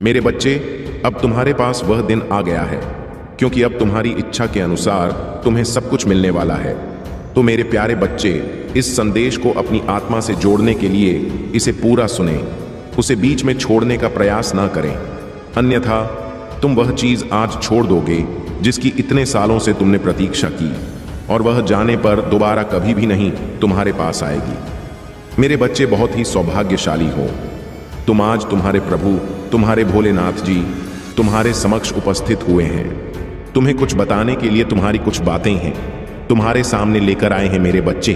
मेरे बच्चे, अब तुम्हारे पास वह दिन आ गया है, क्योंकि अब तुम्हारी इच्छा के अनुसार तुम्हें सब कुछ मिलने वाला है। तो मेरे प्यारे बच्चे, इस संदेश को अपनी आत्मा से जोड़ने के लिए इसे पूरा सुने, उसे बीच में छोड़ने का प्रयास ना करें, अन्यथा तुम वह चीज आज छोड़ दोगे जिसकी इतने सालों से तुमने प्रतीक्षा की, और वह जाने पर दोबारा कभी भी नहीं तुम्हारे पास आएगी। मेरे बच्चे बहुत ही सौभाग्यशाली हो, तुम आज तुम्हारे प्रभु तुम्हारे भोलेनाथ जी तुम्हारे समक्ष उपस्थित हुए हैं। तुम्हें कुछ बताने के लिए तुम्हारी कुछ बातें हैं, तुम्हारे सामने लेकर आए हैं मेरे बच्चे।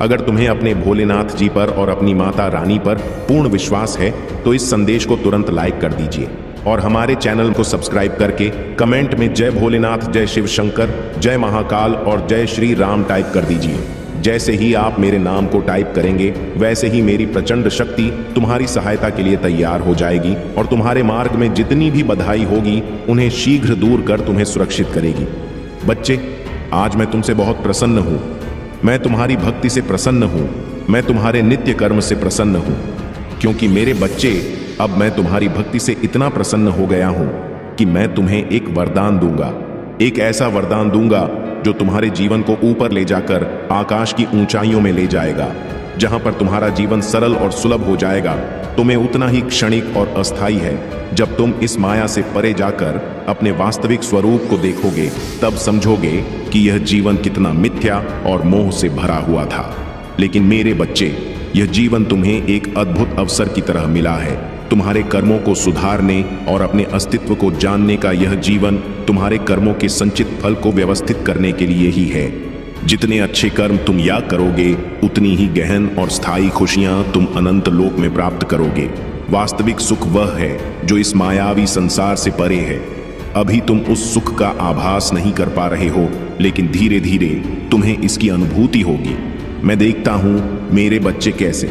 अगर तुम्हें अपने भोलेनाथ जी पर और अपनी माता रानी पर पूर्ण विश्वास है तो इस संदेश को तुरंत लाइक कर दीजिए और हमारे चैनल को सब्सक्राइब करके कमेंट में जय भोलेनाथ, जय शिव शंकर, जय महाकाल और जय श्री राम टाइप कर दीजिए। जैसे ही आप मेरे नाम को टाइप करेंगे वैसे ही मेरी प्रचंड शक्ति तुम्हारी सहायता के लिए तैयार हो जाएगी और तुम्हारे मार्ग में जितनी भी बाधाएं होगी उन्हें शीघ्र दूर कर तुम्हें सुरक्षित करेगी। बच्चे, आज मैं तुमसे बहुत प्रसन्न हूँ। मैं तुम्हारी भक्ति से प्रसन्न हूँ, मैं तुम्हारे नित्य कर्म से प्रसन्न हूँ, क्योंकि मेरे बच्चे, अब मैं तुम्हारी भक्ति से इतना प्रसन्न हो गया हूँ कि मैं तुम्हें एक वरदान दूंगा। एक ऐसा वरदान दूंगा जो तुम्हारे जीवन को ऊपर ले जाकर आकाश की ऊंचाइयों में ले जाएगा, जहां पर तुम्हारा जीवन सरल और सुलभ हो जाएगा। तुम्हें उतना ही क्षणिक और अस्थायी है। जब तुम इस माया से परे जाकर अपने वास्तविक स्वरूप को देखोगे तब समझोगे कि यह जीवन कितना मिथ्या और मोह से भरा हुआ था। लेकिन मेरे बच्चे, यह जीवन तुम्हें एक अद्भुत अवसर की तरह मिला है। तुम्हारे कर्मों को सुधारने और अपने अस्तित्व को जानने का यह जीवन तुम्हारे कर्मों के संचित फल को व्यवस्थित करने के लिए ही है। जितने अच्छे कर्म तुम याद करोगे उतनी ही गहन और स्थायी खुशियां तुम अनंत लोक में प्राप्त करोगे। वास्तविक सुख वह है जो इस मायावी संसार से परे है। अभी तुम उस सुख का आभास नहीं कर पा रहे हो, लेकिन धीरे धीरे तुम्हें इसकी अनुभूति होगी। मैं देखता हूं मेरे बच्चे कैसे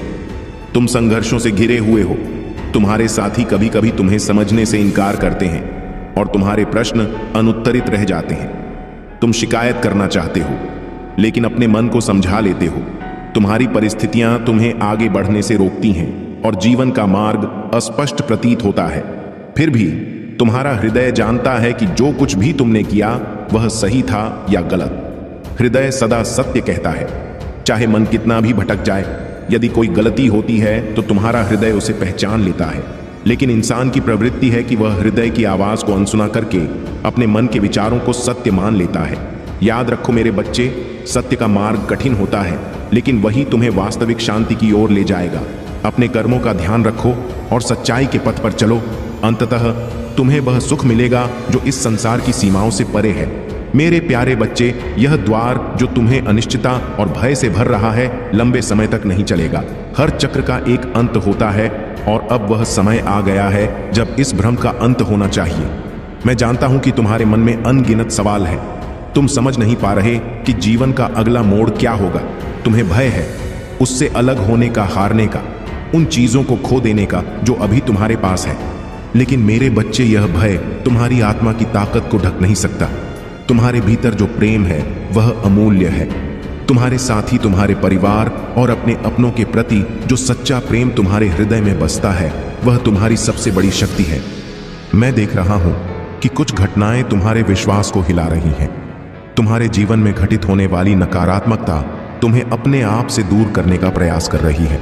तुम संघर्षों से घिरे हुए हो। तुम्हारे साथी कभी कभी तुम्हें समझने से इनकार करते हैं और तुम्हारे प्रश्न अनुत्तरित रह जाते हैं। तुम शिकायत करना चाहते हो लेकिन अपने मन को समझा लेते हो। तुम्हारी परिस्थितियां तुम्हें आगे बढ़ने से रोकती हैं और जीवन का मार्ग अस्पष्ट प्रतीत होता है। फिर भी तुम्हारा हृदय जानता है कि जो कुछ भी तुमने किया वह सही था या गलत। हृदय सदा सत्य कहता है, चाहे मन कितना भी भटक जाए। यदि कोई गलती होती है तो तुम्हारा हृदय उसे पहचान लेता है, लेकिन इंसान की प्रवृत्ति है कि वह हृदय की आवाज को अनसुना करके अपने मन के विचारों को सत्य मान लेता है। याद रखो मेरे बच्चे, सत्य का मार्ग कठिन होता है, लेकिन वही तुम्हें वास्तविक शांति की ओर ले जाएगा। अपने कर्मों का ध्यान रखो और सच्चाई के पथ पर चलो। अंततः तुम्हें वह सुख मिलेगा जो इस संसार की सीमाओं से परे है। मेरे प्यारे बच्चे, यह द्वार जो तुम्हें अनिश्चितता और भय से भर रहा है लंबे समय तक नहीं चलेगा। हर चक्र का एक अंत होता है और अब वह समय आ गया है जब इस भ्रम का अंत होना चाहिए। मैं जानता हूं कि तुम्हारे मन में अनगिनत सवाल है। तुम समझ नहीं पा रहे कि जीवन का अगला मोड़ क्या होगा। तुम्हें भय है उससे अलग होने का, हारने का, उन चीजों को खो देने का जो अभी तुम्हारे पास है। लेकिन मेरे बच्चे, यह भय तुम्हारी आत्मा की ताकत को ढक नहीं सकता। तुम्हारे भीतर जो प्रेम है वह अमूल्य है। तुम्हारे साथी, तुम्हारे परिवार और अपने अपनों के प्रति जो सच्चा प्रेम तुम्हारे हृदय में बसता है वह तुम्हारी सबसे बड़ी शक्ति है। मैं देख रहा हूं कि कुछ घटनाएं तुम्हारे विश्वास को हिला रही हैं। तुम्हारे जीवन में घटित होने वाली नकारात्मकता तुम्हें अपने आप से दूर करने का प्रयास कर रही है।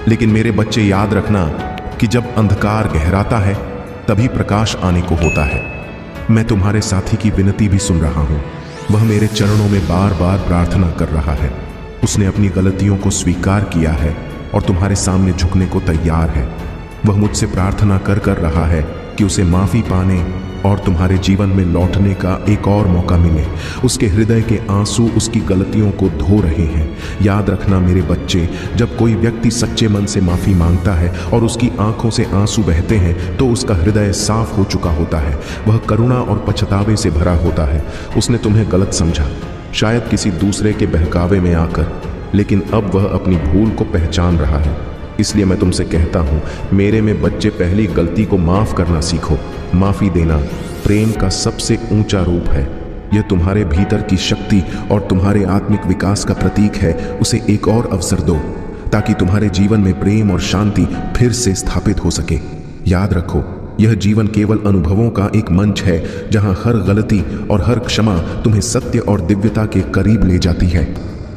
लेकिन मेरे बच्चे, याद रखना कि जब अंधकार गहराता है तभी प्रकाश आने को होता है। मैं तुम्हारे साथी की विनती भी सुन रहा हूं। वह मेरे चरणों में बार बार प्रार्थना कर रहा है। उसने अपनी गलतियों को स्वीकार किया है और तुम्हारे सामने झुकने को तैयार है। वह मुझसे प्रार्थना कर रहा है कि उसे माफी पाने और तुम्हारे जीवन में लौटने का एक और मौका मिले। उसके हृदय के आंसू उसकी गलतियों को धो रहे हैं। याद रखना मेरे बच्चे, जब कोई व्यक्ति सच्चे मन से माफी मांगता है और उसकी आंखों से आंसू बहते हैं तो उसका हृदय साफ हो चुका होता है। वह करुणा और पछतावे से भरा होता है। उसने तुम्हें गलत समझा, शायद किसी दूसरे के बहकावे में आकर, लेकिन अब वह अपनी भूल को पहचान रहा है। इसलिए मैं तुमसे कहता हूं, मेरे में बच्चे, पहली गलती को माफ करना सीखो। माफी देना प्रेम का सबसे ऊंचा रूप है। यह तुम्हारे भीतर की शक्ति और तुम्हारे आत्मिक विकास का प्रतीक है। उसे एक और अवसर दो ताकि तुम्हारे जीवन में प्रेम और शांति फिर से स्थापित हो सके। याद रखो, यह जीवन केवल अनुभवों का एक मंच है जहां हर गलती और हर क्षमा तुम्हें सत्य और दिव्यता के करीब ले जाती है।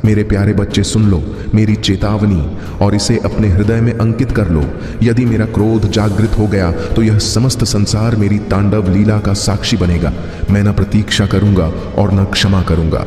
मेरे प्यारे बच्चे, सुन लो मेरी चेतावनी और इसे अपने हृदय में अंकित कर लो। यदि मेरा क्रोध जागृत हो गया तो यह समस्त संसार मेरी तांडव लीला का साक्षी बनेगा। मैं न प्रतीक्षा करूंगा और न क्षमा करूंगा।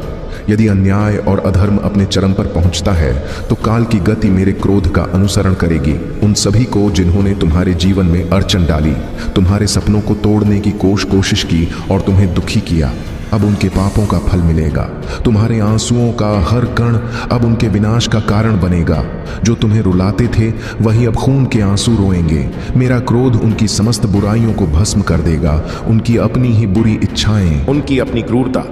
यदि अन्याय और अधर्म अपने चरम पर पहुंचता है तो काल की गति मेरे क्रोध का अनुसरण करेगी। उन सभी को जिन्होंने तुम्हारे जीवन में अड़चन डाली, तुम्हारे सपनों को तोड़ने की कोशिश की और तुम्हें दुखी किया, अब उनके पापों का फल मिलेगा। तुम्हारे आंसुओं का हर कण अब उनके विनाश का कारण बनेगा। जो तुम्हें रुलाते थे वही अब खून के आंसू रोएंगे। मेरा क्रोध उनकी समस्त बुराइयों को भस्म कर देगा। उनकी अपनी ही बुरी इच्छाएं, उनकी अपनी क्रूरता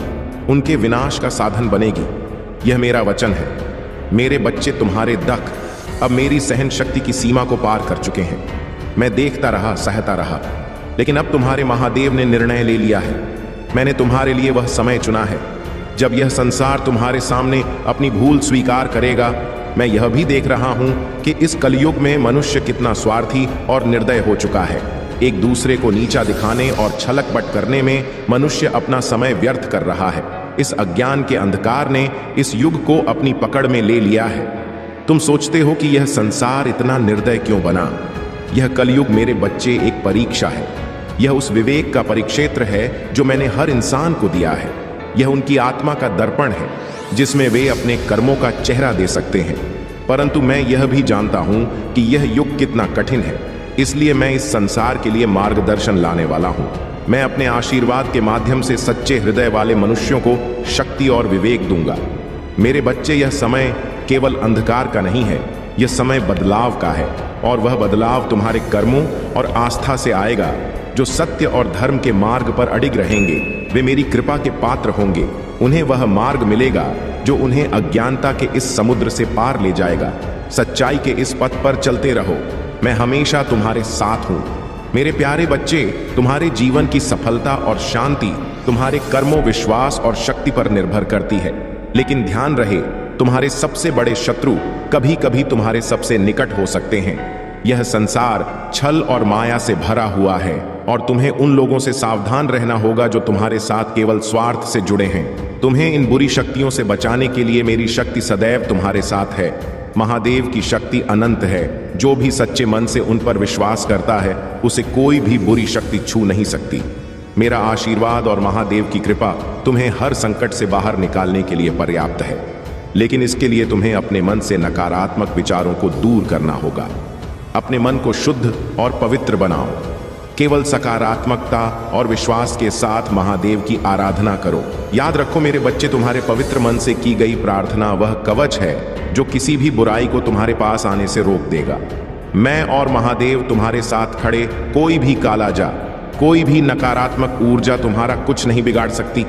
उनके विनाश का साधन बनेगी। यह मेरा वचन है। मेरे बच्चे, तुम्हारे दख अब मेरी सहन शक्ति की सीमा को पार कर चुके हैं। मैं देखता रहा, सहता रहा, लेकिन अब तुम्हारे महादेव ने निर्णय ले लिया है। मैंने तुम्हारे लिए वह समय चुना है जब यह संसार तुम्हारे सामने अपनी भूल स्वीकार करेगा। मैं यह भी देख रहा हूं कि इस कलयुग में मनुष्य कितना स्वार्थी और निर्दय हो चुका है। एक दूसरे को नीचा दिखाने और छलकपट करने में मनुष्य अपना समय व्यर्थ कर रहा है। इस अज्ञान के अंधकार ने इस युग को अपनी पकड़ में ले लिया है। तुम सोचते हो कि यह संसार इतना निर्दय क्यों बना? यह कलयुग, मेरे बच्चे, एक परीक्षा है। यह उस विवेक का परिक्षेत्र है जो मैंने हर इंसान को दिया है। यह उनकी आत्मा का दर्पण है जिसमें वे अपने कर्मों का चेहरा दे सकते हैं। परंतु मैं यह भी जानता हूं कि यह युग कितना कठिन है, इसलिए मैं इस संसार के लिए मार्गदर्शन लाने वाला हूं। मैं अपने आशीर्वाद के माध्यम से सच्चे हृदय वाले मनुष्यों को शक्ति और विवेक दूंगा। मेरे बच्चे, यह समय केवल अंधकार का नहीं है, यह समय बदलाव का है। और वह बदलाव तुम्हारे कर्मों और आस्था से आएगा। जो सत्य और धर्म के मार्ग पर अडिग रहेंगे वे मेरी कृपा के पात्र होंगे। उन्हें वह मार्ग मिलेगा जो उन्हें अज्ञानता के इस समुद्र से पार ले जाएगा। सच्चाई के इस पथ पर चलते रहो, मैं हमेशा तुम्हारे साथ हूं। मेरे प्यारे बच्चे, तुम्हारे जीवन की सफलता और शांति तुम्हारे कर्मों, विश्वास और शक्ति पर निर्भर करती है। लेकिन ध्यान रहे, तुम्हारे सबसे बड़े शत्रु कभी कभी तुम्हारे सबसे निकट हो सकते हैं। यह संसार छल और माया से भरा हुआ है और तुम्हें उन लोगों से सावधान रहना होगा जो तुम्हारे साथ केवल स्वार्थ से जुड़े हैं। तुम्हें इन बुरी शक्तियों से बचाने के लिए मेरी शक्ति सदैव तुम्हारे साथ है। महादेव की शक्ति अनंत है। जो भी सच्चे मन से उन पर विश्वास करता है उसे कोई भी बुरी शक्ति छू नहीं सकती। मेरा आशीर्वाद और महादेव की कृपा तुम्हें हर संकट से बाहर निकालने के लिए पर्याप्त है। लेकिन इसके लिए तुम्हें अपने मन से नकारात्मक विचारों को दूर करना होगा। अपने मन को शुद्ध और पवित्र बनाओ। केवल सकारात्मकता और विश्वास के साथ महादेव की आराधना करो। याद रखो मेरे बच्चे, तुम्हारे पवित्र मन से की गई प्रार्थना वह कवच है जो किसी भी बुराई को तुम्हारे पास आने से रोक देगा। मैं और महादेव तुम्हारे साथ खड़े, कोई भी कालाजा, कोई भी नकारात्मक ऊर्जा तुम्हारा कुछ नहीं बिगाड़ सकती,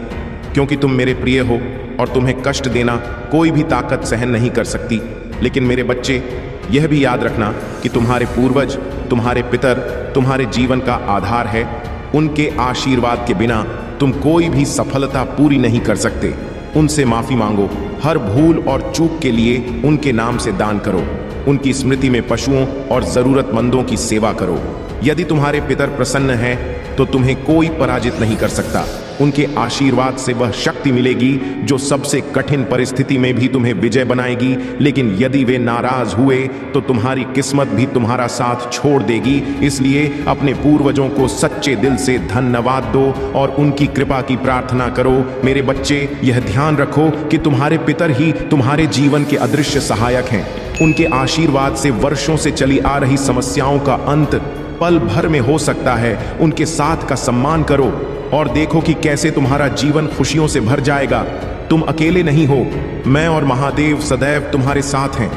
क्योंकि तुम मेरे प्रिय हो और तुम्हें कष्ट देना कोई भी ताकत सहन नहीं कर सकती। लेकिन मेरे बच्चे, यह भी याद रखना कि तुम्हारे पूर्वज, तुम्हारे पितर तुम्हारे जीवन का आधार है। उनके आशीर्वाद के बिना तुम कोई भी सफलता पूरी नहीं कर सकते। उनसे माफी मांगो। हर भूल और चूक के लिए उनके नाम से दान करो। उनकी स्मृति में पशुओं और जरूरतमंदों की सेवा करो। यदि तुम्हारे पितर प्रसन्न हैं तो तुम्हें कोई पराजित नहीं कर सकता। उनके आशीर्वाद से वह शक्ति मिलेगी जो सबसे कठिन परिस्थिति में भी तुम्हें विजय बनाएगी। लेकिन यदि वे नाराज हुए तो तुम्हारी किस्मत भी तुम्हारा साथ छोड़ देगी। इसलिए अपने पूर्वजों को सच्चे दिल से धन्यवाद दो और उनकी कृपा की प्रार्थना करो। मेरे बच्चे, यह ध्यान रखो कि तुम्हारे पितर ही तुम्हारे जीवन के अदृश्य सहायक हैं। उनके आशीर्वाद से वर्षों से चली आ रही समस्याओं का अंत पल भर में हो सकता है। उनके साथ का सम्मान करो और देखो कि कैसे तुम्हारा जीवन खुशियों से भर जाएगा। तुम अकेले नहीं हो, मैं और महादेव सदैव तुम्हारे साथ हैं।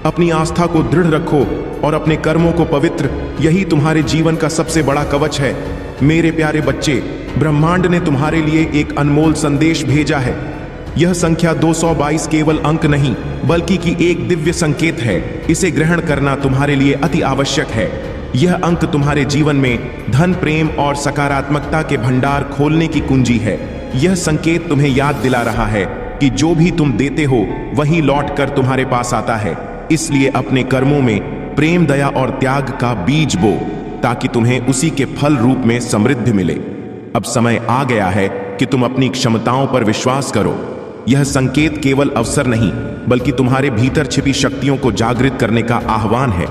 अपनी आस्था को दृढ़ रखो और अपने कर्मों को पवित्र, यही तुम्हारे जीवन का सबसे बड़ा कवच है। मेरे प्यारे बच्चे, ब्रह्मांड ने तुम्हारे लिए एक अनमोल संदेश भेजा है। यह संख्या 222 केवल अंक नहीं बल्कि कि एक दिव्य संकेत है। इसे ग्रहण करना तुम्हारे लिए अति आवश्यक है। यह अंक तुम्हारे जीवन में धन, प्रेम और सकारात्मकता के भंडार खोलने की कुंजी है। यह संकेत तुम्हें याद दिला रहा है कि जो भी तुम देते हो वही लौटकर तुम्हारे पास आता है। इसलिए अपने कर्मों में प्रेम, दया और त्याग का बीज बो ताकि तुम्हें उसी के फल रूप में समृद्धि मिले। अब समय आ गया है कि तुम अपनी क्षमताओं पर विश्वास करो। यह संकेत केवल अवसर नहीं, बल्कि तुम्हारे भीतर छिपी शक्तियों को जागृत करने का आह्वान है।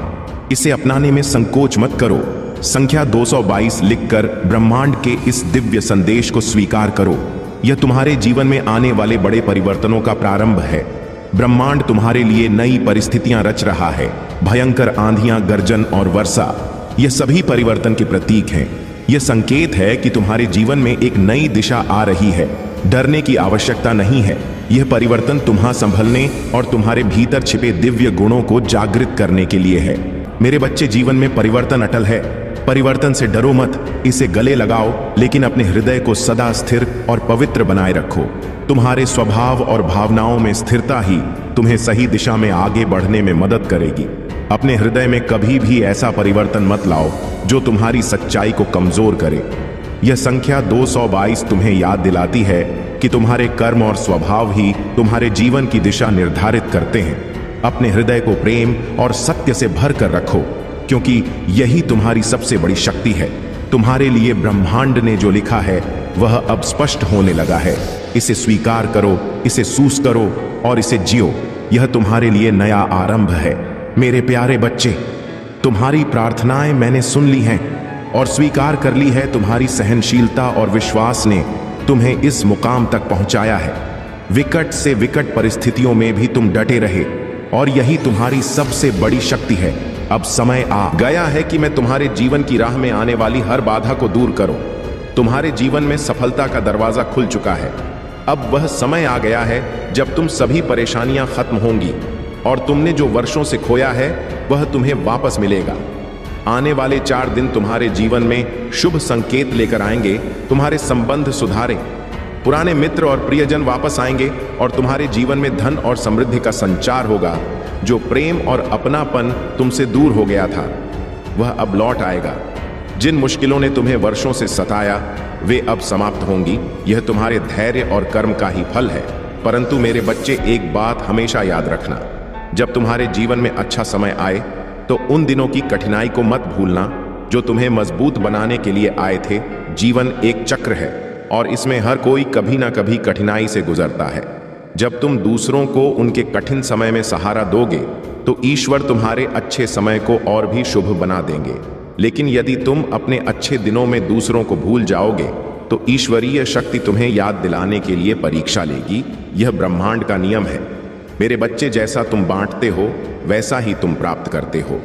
इसे अपनाने में संकोच मत करो। संख्या 222 लिखकर ब्रह्मांड के इस दिव्य संदेश को स्वीकार करो। यह तुम्हारे जीवन में आने वाले बड़े परिवर्तनों का प्रारंभ है। ब्रह्मांड तुम्हारे लिए नई परिस्थितियां रच रहा है। भयंकर आंधियां, गर्जन और वर्षा, यह सभी परिवर्तन के प्रतीक हैं। यह संकेत है कि तुम्हारे जीवन में एक नई दिशा आ रही है। डरने की आवश्यकता नहीं है। यह परिवर्तन तुम्हां संभलने और तुम्हारे भीतर छिपे दिव्य गुणों को जागृत करने के लिए है। मेरे बच्चे, जीवन में परिवर्तन अटल है। परिवर्तन से डरो मत, इसे गले लगाओ, लेकिन अपने हृदय को सदा स्थिर और पवित्र बनाए रखो। तुम्हारे स्वभाव और भावनाओं में स्थिरता ही तुम्हें सही दिशा में आगे बढ़ने में मदद करेगी। अपने हृदय में कभी भी ऐसा परिवर्तन मत लाओ जो तुम्हारी सच्चाई को कमजोर करे। यह संख्या 222 तुम्हें याद दिलाती है कि तुम्हारे कर्म और स्वभाव ही तुम्हारे जीवन की दिशा निर्धारित करते हैं। अपने हृदय को प्रेम और सत्य से भर कर रखो, क्योंकि यही तुम्हारी सबसे बड़ी शक्ति है। तुम्हारे लिए ब्रह्मांड ने जो लिखा है वह अब स्पष्ट होने लगा है। इसे स्वीकार करो, इसे सूस करो और इसे जियो। यह तुम्हारे लिए नया आरंभ है। मेरे प्यारे बच्चे, तुम्हारी प्रार्थनाएं मैंने सुन ली हैं और स्वीकार कर ली है। तुम्हारी सहनशीलता और विश्वास ने तुम्हें इस मुकाम तक पहुंचाया है। विकट से विकट परिस्थितियों में भी तुम डटे रहे और यही तुम्हारी सबसे बड़ी शक्ति है। अब समय आ गया है कि मैं तुम्हारे जीवन की राह में आने वाली हर बाधा को दूर करूं। तुम्हारे जीवन में सफलता का दरवाजा खुल चुका है। अब वह समय आ गया है जब तुम सभी परेशानियां खत्म होंगी और तुमने जो वर्षों से खोया है वह तुम्हें वापस मिलेगा। आने वाले 4 दिन तुम्हारे जीवन में शुभ संकेत लेकर आएंगे। तुम्हारे संबंध सुधारे, पुराने मित्र और प्रियजन वापस आएंगे और तुम्हारे जीवन में धन और समृद्धि का संचार होगा। जो प्रेम और अपनापन तुमसे दूर हो गया था वह अब लौट आएगा। जिन मुश्किलों ने तुम्हें वर्षों से सताया वे अब समाप्त होंगी। यह तुम्हारे धैर्य और कर्म का ही फल है। परंतु मेरे बच्चे, एक बात हमेशा याद रखना, जब तुम्हारे जीवन में अच्छा समय आए तो उन दिनों की कठिनाई को मत भूलना जो तुम्हें मजबूत बनाने के लिए आए थे। जीवन एक चक्र है और इसमें हर कोई कभी ना कभी कठिनाई से गुजरता है। जब तुम दूसरों को उनके कठिन समय में सहारा दोगे तो ईश्वर तुम्हारे अच्छे समय को और भी शुभ बना देंगे। लेकिन यदि तुम अपने अच्छे दिनों में दूसरों को भूल जाओगे तो ईश्वरीय शक्ति तुम्हें याद दिलाने के लिए परीक्षा लेगी। यह ब्रह्मांड का नियम है। मेरे बच्चे, जैसा तुम बांटते हो वैसा ही तुम प्राप्त करते हो।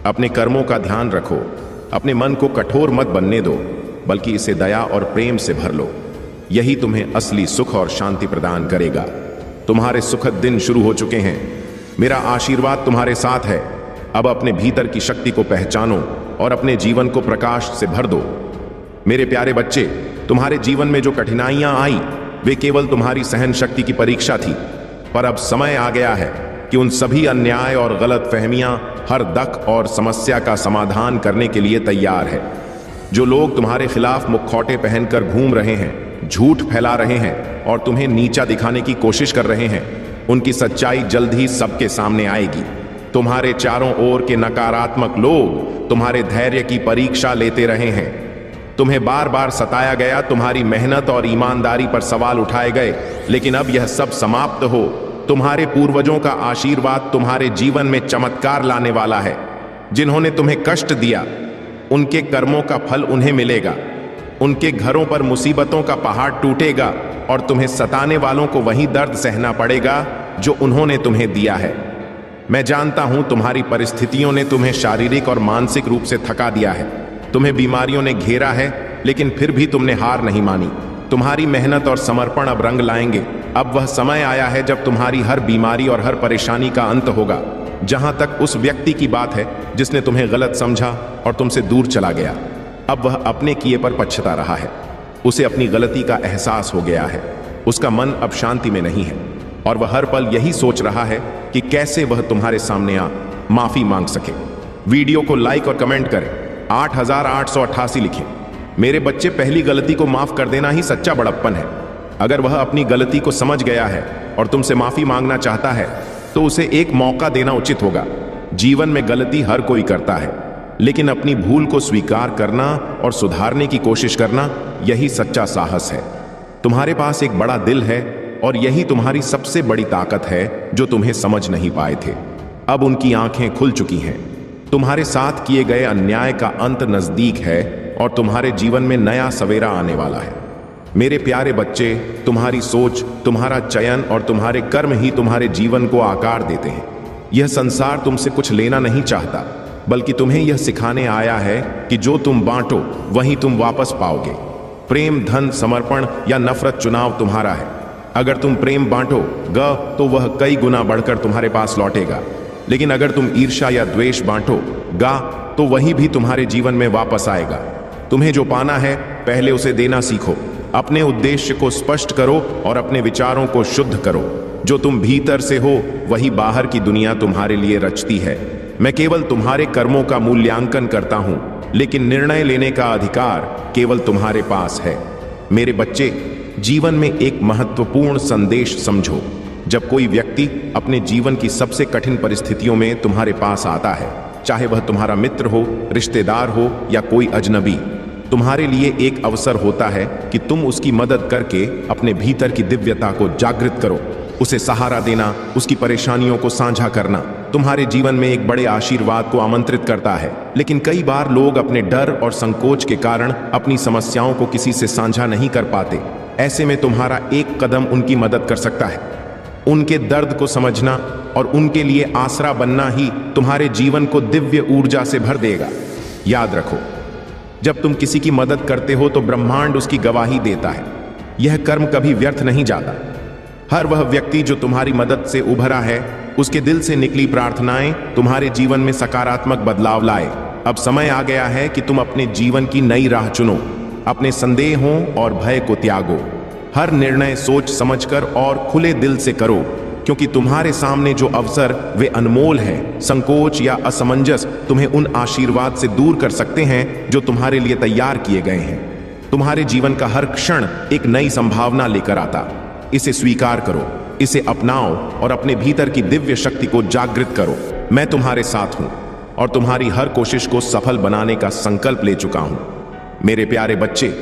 अपने कर्मों का ध्यान रखो। अपने मन को कठोर मत बनने दो, बल्कि इसे दया और प्रेम से भर लो। यही तुम्हें असली सुख और शांति प्रदान करेगा। तुम्हारे सुखद दिन शुरू हो चुके हैं। मेरा आशीर्वाद तुम्हारे साथ है। अब अपने भीतर की शक्ति को पहचानो और अपने जीवन को प्रकाश से भर दो। मेरे प्यारे बच्चे, तुम्हारे जीवन में जो कठिनाइयां आई वे केवल तुम्हारी सहन शक्ति की परीक्षा थी। पर अब समय आ गया है कि उन सभी अन्याय और गलत फहमियां, हर दक और समस्या का समाधान करने के लिए तैयार है। जो लोग तुम्हारे खिलाफ मुखौटे पहनकर घूम रहे हैं, झूठ फैला रहे हैं और तुम्हें नीचा दिखाने की कोशिश कर रहे हैं, उनकी सच्चाई जल्द ही सबके सामने आएगी। तुम्हारे चारों ओर के नकारात्मक लोग तुम्हारे धैर्य की परीक्षा लेते रहे हैं। तुम्हें बार बार सताया गया, तुम्हारी मेहनत और ईमानदारी पर सवाल उठाए गए, लेकिन अब यह सब समाप्त हो। तुम्हारे पूर्वजों का आशीर्वाद तुम्हारे जीवन में चमत्कार लाने वाला है। जिन्होंने तुम्हें कष्ट दिया उनके कर्मों का फल उन्हें मिलेगा। उनके घरों पर मुसीबतों का पहाड़ टूटेगा और तुम्हें सताने वालों को वही दर्द सहना पड़ेगा जो उन्होंने तुम्हें दिया है। मैं जानता हूं तुम्हारी परिस्थितियों ने तुम्हें शारीरिक और मानसिक रूप से थका दिया है। तुम्हें बीमारियों ने घेरा है, लेकिन फिर भी तुमने हार नहीं मानी। तुम्हारी मेहनत और समर्पण अब रंग लाएंगे। अब वह समय आया है जब तुम्हारी हर बीमारी और हर परेशानी का अंत होगा। जहां तक उस व्यक्ति की बात है जिसने तुम्हें गलत समझा और तुमसे दूर चला गया, अब वह अपने किए पर पछता रहा है। उसे अपनी गलती का एहसास हो गया है। उसका मन अब शांति में नहीं है और वह हर पल यही सोच रहा है कि कैसे वह तुम्हारे सामने आ माफी मांग सके। वीडियो को लाइक और कमेंट करें। 8888 लिखें। मेरे बच्चे, पहली गलती को माफ कर देना ही सच्चा बड़प्पन है। अगर वह अपनी गलती को समझ गया है और तुमसे माफी मांगना चाहता है तो उसे एक मौका देना उचित होगा। जीवन में गलती हर कोई करता है, लेकिन अपनी भूल को स्वीकार करना और सुधारने की कोशिश करना, यही सच्चा साहस है। तुम्हारे पास एक बड़ा दिल है और यही तुम्हारी सबसे बड़ी ताकत है जो तुम्हें समझ नहीं पाए थे। अब उनकी आंखें खुल चुकी हैं। तुम्हारे साथ किए गए अन्याय का अंत नजदीक है और तुम्हारे जीवन में नया सवेरा आने वाला है। मेरे प्यारे बच्चे, तुम्हारी सोच, तुम्हारा चयन और तुम्हारे कर्म ही तुम्हारे जीवन को आकार देते हैं। यह संसार तुमसे कुछ लेना नहीं चाहता, बल्कि तुम्हें यह सिखाने आया है कि जो तुम बांटो वही तुम वापस पाओगे। प्रेम, धन, समर्पण या नफरत, चुनाव तुम्हारा है। अगर तुम प्रेम बांटोगे तो वह कई गुना बढ़कर तुम्हारे पास लौटेगा, लेकिन अगर तुम ईर्ष्या या द्वेष बांटोगा तो वही भी तुम्हारे जीवन में वापस आएगा। तुम्हें जो पाना है, पहले उसे देना सीखो। अपने उद्देश्य को स्पष्ट करो और अपने विचारों को शुद्ध करो। जो तुम भीतर से हो वही बाहर की दुनिया तुम्हारे लिए रचती है। मैं केवल तुम्हारे कर्मों का मूल्यांकन करता हूं, लेकिन निर्णय लेने का अधिकार केवल तुम्हारे पास है। मेरे बच्चे, जीवन में एक महत्वपूर्ण संदेश समझो। जब कोई व्यक्ति अपने जीवन की सबसे कठिन परिस्थितियों में तुम्हारे पास आता है, चाहे वह तुम्हारा मित्र हो, रिश्तेदार हो या कोई अजनबी, तुम्हारे लिए एक अवसर होता है कि तुम उसकी मदद करके अपने भीतर की दिव्यता को जागृत करो। उसे सहारा देना, उसकी परेशानियों को साझा करना तुम्हारे जीवन में एक बड़े आशीर्वाद को आमंत्रित करता है। लेकिन कई बार लोग अपने डर और संकोच के कारण अपनी समस्याओं को किसी से साझा नहीं कर पाते। ऐसे में तुम्हारा एक कदम उनकी मदद कर सकता है। उनके दर्द को समझना और उनके लिए आसरा बनना ही तुम्हारे जीवन को दिव्य ऊर्जा से भर देगा। याद रखो, जब तुम किसी की मदद करते हो तो ब्रह्मांड उसकी गवाही देता है। यह कर्म कभी व्यर्थ नहीं जाता। हर वह व्यक्ति जो तुम्हारी मदद से उभरा है, उसके दिल से निकली प्रार्थनाएं तुम्हारे जीवन में सकारात्मक बदलाव लाए। अब समय आ गया है कि तुम अपने जीवन की नई राह चुनो। अपने संदेहों और भय को त्यागो। हर निर्णय सोच समझकर और खुले दिल से करो, क्योंकि तुम्हारे सामने जो अवसर वे अनमोल हैं। संकोच या असमंजस तुम्हें उन आशीर्वाद से दूर कर सकते हैं जो तुम्हारे लिए तैयार किए गए हैं। तुम्हारे जीवन का हर क्षण एक नई संभावना लेकर आता। इसे स्वीकार करो, इसे अपनाओ और अपने भीतर की दिव्य शक्ति को जागृत करो। मैं तुम्हारे साथ हूं और तुम्हारी हर कोशिश को सफल बनाने का संकल्प ले चुका हूं। मेरे प्यारे बच्चे,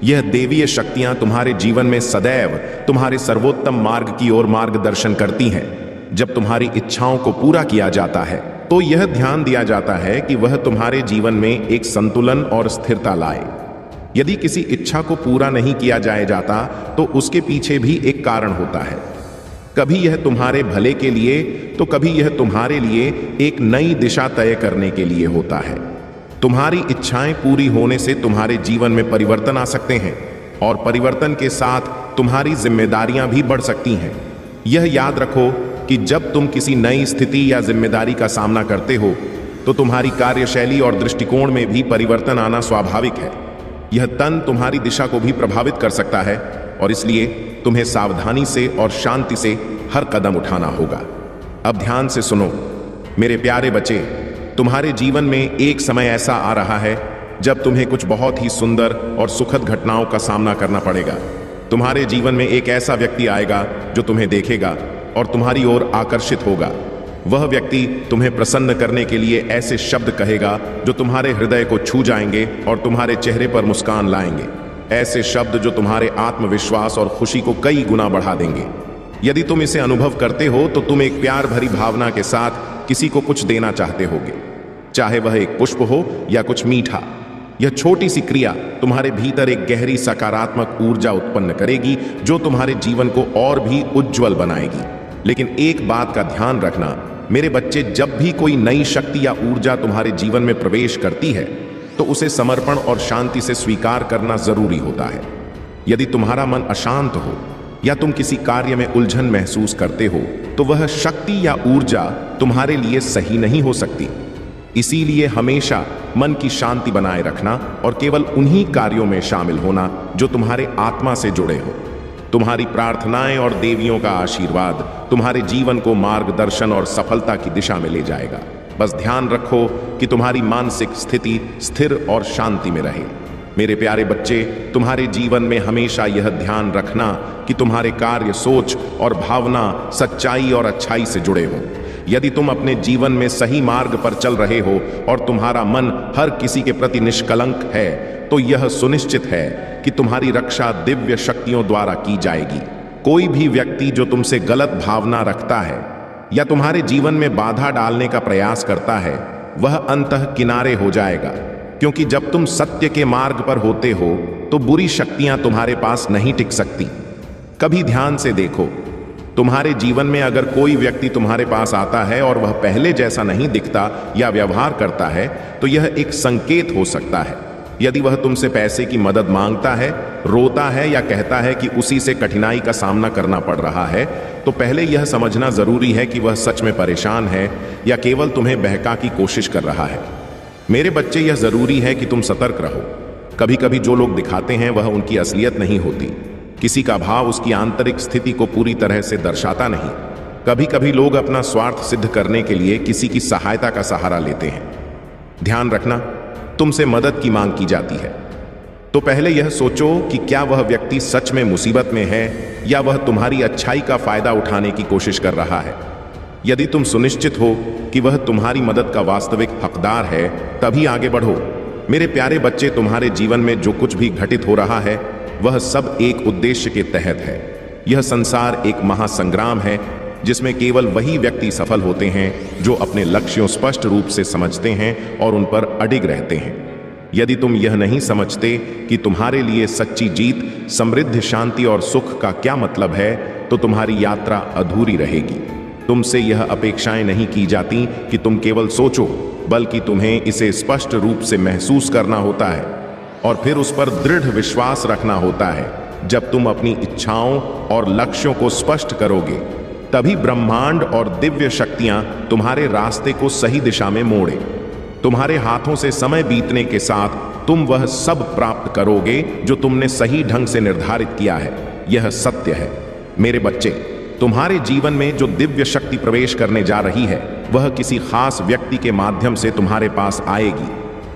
यह देवीय शक्तियां तुम्हारे जीवन में सदैव तुम्हारे सर्वोत्तम मार्ग की ओर मार्गदर्शन करती हैं। जब तुम्हारी इच्छाओं को पूरा किया जाता है तो यह ध्यान दिया जाता है कि वह तुम्हारे जीवन में एक संतुलन और स्थिरता लाए। यदि किसी इच्छा को पूरा नहीं किया जाता तो उसके पीछे भी एक कारण होता है। कभी यह तुम्हारे भले के लिए तो कभी यह तुम्हारे लिए एक नई दिशा तय करने के लिए होता है। तुम्हारी इच्छाएं पूरी होने से तुम्हारे जीवन में परिवर्तन आ सकते हैं और परिवर्तन के साथ तुम्हारी जिम्मेदारियां भी बढ़ सकती हैं। यह याद रखो कि जब तुम किसी नई स्थिति या जिम्मेदारी का सामना करते हो तो तुम्हारी कार्यशैली और दृष्टिकोण में भी परिवर्तन आना स्वाभाविक है। यह तन तुम्हारी दिशा को भी प्रभावित कर सकता है और इसलिए तुम्हें सावधानी से और शांति से हर कदम उठाना होगा। अब ध्यान से सुनो मेरे प्यारे बच्चे, तुम्हारे जीवन में एक समय ऐसा आ रहा है जब तुम्हें कुछ बहुत ही सुंदर और सुखद घटनाओं का सामना करना पड़ेगा। तुम्हारे जीवन में एक ऐसा व्यक्ति आएगा जो तुम्हें देखेगा और तुम्हारी ओर आकर्षित होगा। वह व्यक्ति तुम्हें प्रसन्न करने के लिए ऐसे शब्द कहेगा जो तुम्हारे हृदय को छू जाएंगे और तुम्हारे चेहरे पर मुस्कान लाएंगे। ऐसे शब्द जो तुम्हारे आत्मविश्वास और खुशी को कई गुना बढ़ा देंगे। यदि तुम इसे अनुभव करते हो तो तुम एक प्यार भरी भावना के साथ किसी को कुछ देना चाहते होगे, चाहे वह एक पुष्प हो या कुछ मीठा। यह छोटी सी क्रिया तुम्हारे भीतर एक गहरी सकारात्मक ऊर्जा उत्पन्न करेगी जो तुम्हारे जीवन को और भी उज्जवल बनाएगी। लेकिन एक बात का ध्यान रखना मेरे बच्चे, जब भी कोई नई शक्ति या ऊर्जा तुम्हारे जीवन में प्रवेश करती है तो उसे समर्पण और शांति से स्वीकार करना जरूरी होता है। यदि तुम्हारा मन अशांत हो या तुम किसी कार्य में उलझन महसूस करते हो तो वह शक्ति या ऊर्जा तुम्हारे लिए सही नहीं हो सकती। इसीलिए हमेशा मन की शांति बनाए रखना और केवल उन्हीं कार्यों में शामिल होना जो तुम्हारे आत्मा से जुड़े हो। तुम्हारी प्रार्थनाएं और देवियों का आशीर्वाद तुम्हारे जीवन को मार्गदर्शन और सफलता की दिशा में ले जाएगा। बस ध्यान रखो कि तुम्हारी मानसिक स्थिति स्थिर और शांति में रहे। मेरे प्यारे बच्चे, तुम्हारे जीवन में हमेशा यह ध्यान रखना कि तुम्हारे कार्य, सोच और भावना सच्चाई और अच्छाई से जुड़े हों। यदि तुम अपने जीवन में सही मार्ग पर चल रहे हो और तुम्हारा मन हर किसी के प्रति निष्कलंक है, तो यह सुनिश्चित है कि तुम्हारी रक्षा दिव्य शक्तियों द्वारा की जाएगी। कोई भी व्यक्ति जो तुमसे गलत भावना रखता है या तुम्हारे जीवन में बाधा डालने का प्रयास करता है, वह अंततः किनारे हो जाएगा, क्योंकि जब तुम सत्य के मार्ग पर होते हो तो बुरी शक्तियां तुम्हारे पास नहीं टिक सकती। कभी ध्यान से देखो, तुम्हारे जीवन में अगर कोई व्यक्ति तुम्हारे पास आता है और वह पहले जैसा नहीं दिखता या व्यवहार करता है, तो यह एक संकेत हो सकता है। यदि वह तुमसे पैसे की मदद मांगता है, रोता है या कहता है कि उसी से कठिनाई का सामना करना पड़ रहा है, तो पहले यह समझना जरूरी है कि वह सच में परेशान है या केवल तुम्हें बहका की कोशिश कर रहा है। मेरे बच्चे, यह जरूरी है कि तुम सतर्क रहो। कभी कभी जो लोग दिखाते हैं वह उनकी असलियत नहीं होती। किसी का भाव उसकी आंतरिक स्थिति को पूरी तरह से दर्शाता नहीं। कभी कभी लोग अपना स्वार्थ सिद्ध करने के लिए किसी की सहायता का सहारा लेते हैं। ध्यान रखना, तुमसे मदद की मांग की जाती है तो पहले यह सोचो कि क्या वह व्यक्ति सच में मुसीबत में है या वह तुम्हारी अच्छाई का फायदा उठाने की कोशिश कर रहा है। यदि तुम सुनिश्चित हो कि वह तुम्हारी मदद का वास्तविक हकदार है, तभी आगे बढ़ो। मेरे प्यारे बच्चे, तुम्हारे जीवन में जो कुछ भी घटित हो रहा है वह सब एक उद्देश्य के तहत है। यह संसार एक महासंग्राम है जिसमें केवल वही व्यक्ति सफल होते हैं जो अपने लक्ष्यों स्पष्ट रूप से समझते हैं और उन पर अडिग रहते हैं। यदि तुम यह नहीं समझते कि तुम्हारे लिए सच्ची जीत, समृद्धि, शांति और सुख का क्या मतलब है, तो तुम्हारी यात्रा अधूरी रहेगी। तुमसे यह अपेक्षाएं नहीं की जाती कि तुम केवल सोचो, बल्कि तुम्हें इसे स्पष्ट रूप से महसूस करना होता है और फिर उस पर दृढ़ विश्वास रखना होता है। जब तुम अपनी इच्छाओं और लक्ष्यों को स्पष्ट करोगे, तभी ब्रह्मांड और दिव्य शक्तियां तुम्हारे रास्ते को सही दिशा में मोड़े। तुम्हारे हाथों से समय बीतने के साथ तुम वह सब प्राप्त करोगे जो तुमने सही ढंग से निर्धारित किया है। यह सत्य है। मेरे बच्चे, तुम्हारे जीवन में जो दिव्य शक्ति प्रवेश करने जा रही है, वह किसी खास व्यक्ति के माध्यम से तुम्हारे पास आएगी।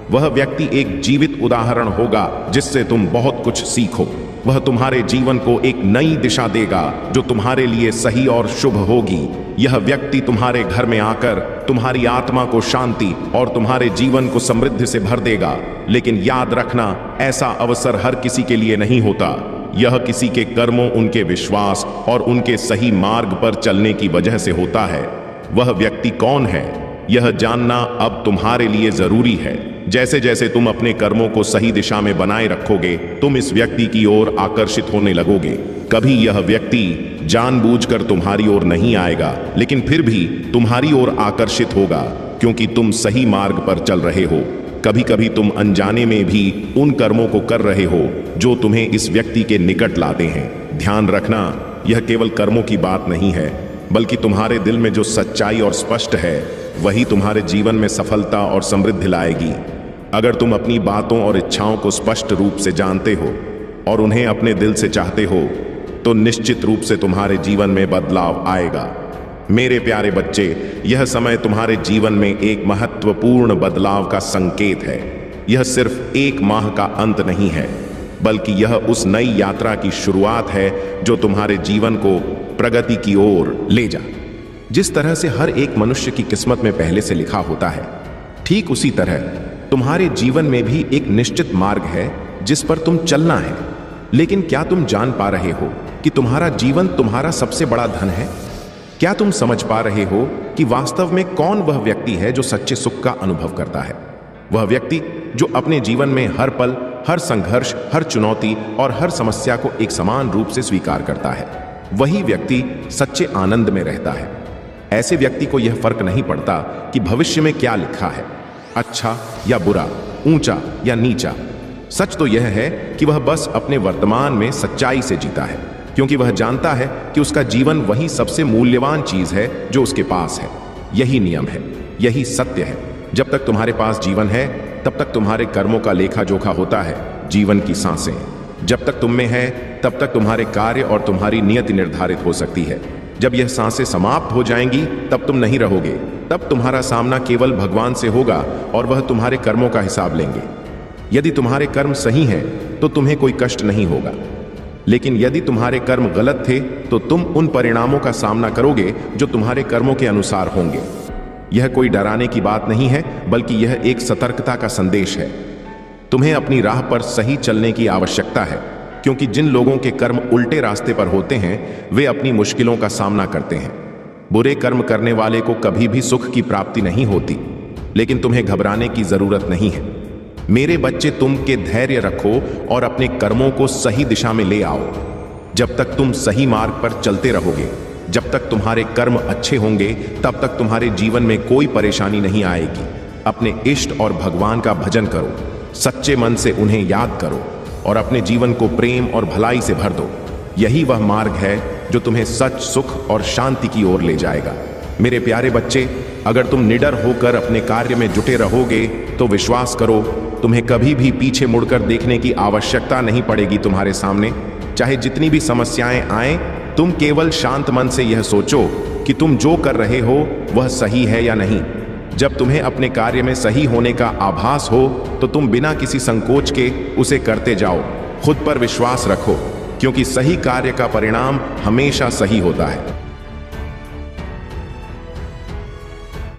वह व्यक्ति एक जीवित उदाहरण होगा जिससे तुम बहुत कुछ सीखो। वह तुम्हारे जीवन को एक नई दिशा देगा जो तुम्हारे लिए सही और शुभ होगी। यह व्यक्ति तुम्हारे घर में आकर तुम्हारी आत्मा को शांति और तुम्हारे जीवन को समृद्धि से भर देगा। लेकिन याद रखना, ऐसा अवसर हर किसी के लिए नहीं होता। यह किसी के कर्मों, उनके विश्वास और उनके सही मार्ग पर चलने की वजह से होता है। वह व्यक्ति कौन है, यह जानना अब तुम्हारे लिए जरूरी है। जैसे जैसे तुम अपने कर्मों को सही दिशा में बनाए रखोगे, तुम इस व्यक्ति की ओर आकर्षित होने लगोगे। कभी यह व्यक्ति जानबूझकर तुम्हारी ओर नहीं आएगा, लेकिन फिर भी तुम्हारी ओर आकर्षित होगा, क्योंकि तुम सही मार्ग पर चल रहे हो। कभी कभी तुम अनजाने में भी उन कर्मों को कर रहे हो जो तुम्हें इस व्यक्ति के निकट लाते हैं। ध्यान रखना, यह केवल कर्मों की बात नहीं है, बल्कि तुम्हारे दिल में जो सच्चाई और स्पष्ट है, वही तुम्हारे जीवन में सफलता और समृद्धि लाएगी। अगर तुम अपनी बातों और इच्छाओं को स्पष्ट रूप से जानते हो और उन्हें अपने दिल से चाहते हो, तो निश्चित रूप से तुम्हारे जीवन में बदलाव आएगा। मेरे प्यारे बच्चे, यह समय तुम्हारे जीवन में एक महत्वपूर्ण बदलाव का संकेत है। यह सिर्फ एक माह का अंत नहीं है, बल्कि यह उस नई यात्रा की शुरुआत है जो तुम्हारे जीवन को प्रगति की ओर ले जा। जिस तरह से हर एक मनुष्य की किस्मत में पहले से लिखा होता है, ठीक उसी तरह तुम्हारे जीवन में भी एक निश्चित मार्ग है जिस पर तुम चलना है। लेकिन क्या तुम जान पा रहे हो कि तुम्हारा जीवन तुम्हारा सबसे बड़ा धन है? क्या तुम समझ पा रहे हो कि वास्तव में कौन वह व्यक्ति है जो सच्चे सुख का अनुभव करता है? वह व्यक्ति जो अपने जीवन में हर पल, हर संघर्ष, हर चुनौती और हर समस्या को एक समान रूप से स्वीकार करता है। वही व्यक्ति सच्चे आनंद में रहता है। ऐसे व्यक्ति को यह फर्क नहीं पड़ता कि भविष्य में क्या लिखा है, अच्छा या बुरा, ऊंचा या नीचा। सच तो यह है कि वह बस अपने वर्तमान में सच्चाई से जीता है, क्योंकि वह जानता है कि उसका जीवन वही सबसे मूल्यवान चीज है जो उसके पास है। यही नियम है, यही सत्य है। जब तक तुम्हारे पास जीवन है, तब तक तुम्हारे कर्मों का लेखा जोखा होता है। जीवन की सांसें जब तक तुम में है, तब तक तुम्हारे कार्य और तुम्हारी नियति निर्धारित हो सकती है। जब यह सांसें समाप्त हो जाएंगी, तब तुम नहीं रहोगे। तब तुम्हारा सामना केवल भगवान से होगा और वह तुम्हारे कर्मों का हिसाब लेंगे। यदि तुम्हारे कर्म सही हैं, तो तुम्हें कोई कष्ट नहीं होगा। लेकिन यदि तुम्हारे कर्म गलत थे तो तुम उन परिणामों का सामना करोगे जो तुम्हारे कर्मों के अनुसार होंगे। यह कोई डराने की बात नहीं है, बल्कि यह एक सतर्कता का संदेश है। तुम्हें अपनी राह पर सही चलने की आवश्यकता है, क्योंकि जिन लोगों के कर्म उल्टे रास्ते पर होते हैं वे अपनी मुश्किलों का सामना करते हैं। बुरे कर्म करने वाले को कभी भी सुख की प्राप्ति नहीं होती, लेकिन तुम्हें घबराने की जरूरत नहीं है। मेरे बच्चे, तुम के धैर्य रखो और अपने कर्मों को सही दिशा में ले आओ। जब तक तुम सही मार्ग पर चलते रहोगे, जब तक तुम्हारे कर्म अच्छे होंगे, तब तक तुम्हारे जीवन में कोई परेशानी नहीं आएगी। अपने इष्ट और भगवान का भजन करो, सच्चे मन से उन्हें याद करो और अपने जीवन को प्रेम और भलाई से भर दो। यही वह मार्ग है जो तुम्हें सच, सुख और शांति की ओर ले जाएगा। मेरे प्यारे बच्चे, अगर तुम निडर होकर अपने कार्य में जुटे रहोगे तो विश्वास करो, तुम्हें कभी भी पीछे मुड़कर देखने की आवश्यकता नहीं पड़ेगी। तुम्हारे सामने चाहे जितनी भी समस्याएं आएं, तुम केवल शांत मन से यह सोचो कि तुम जो कर रहे हो वह सही है या नहीं। जब तुम्हें अपने कार्य में सही होने का आभास हो तो तुम बिना किसी संकोच के उसे करते जाओ। खुद पर विश्वास रखो, क्योंकि सही कार्य का परिणाम हमेशा सही होता है।